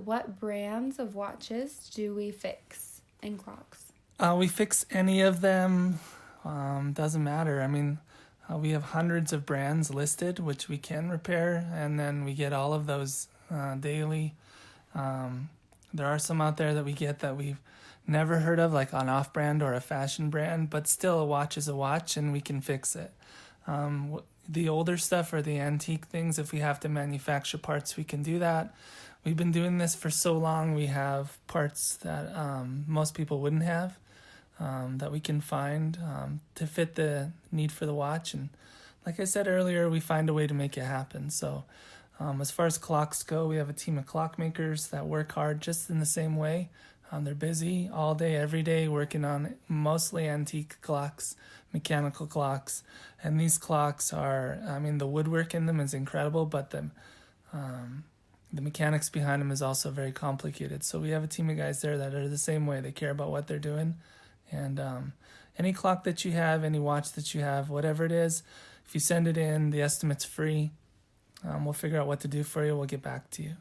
what brands of watches do we fix and clocks? We fix any of them. Doesn't matter. I mean, we have hundreds of brands listed, which we can repair, and then we get all of those daily. There are some out there that we get that we've never heard of, like an off-brand or a fashion brand, but still a watch is a watch, and we can fix it. The older stuff or the antique things, if we have to manufacture parts, we can do that. We've been doing this for so long, we have parts that most people wouldn't have, that we can find to fit the need for the watch. And like I said earlier, we find a way to make it happen. So as far as clocks go, we have a team of clockmakers that work hard just in the same way. They're busy all day, every day, working on mostly antique clocks, mechanical clocks. And these clocks are, I mean, the woodwork in them is incredible, but the mechanics behind them is also very complicated. So we have a team of guys there that are the same way. They care about what they're doing. And any clock that you have, any watch that you have, whatever it is, if you send it in, the estimate's free. We'll figure out what to do for you. We'll get back to you.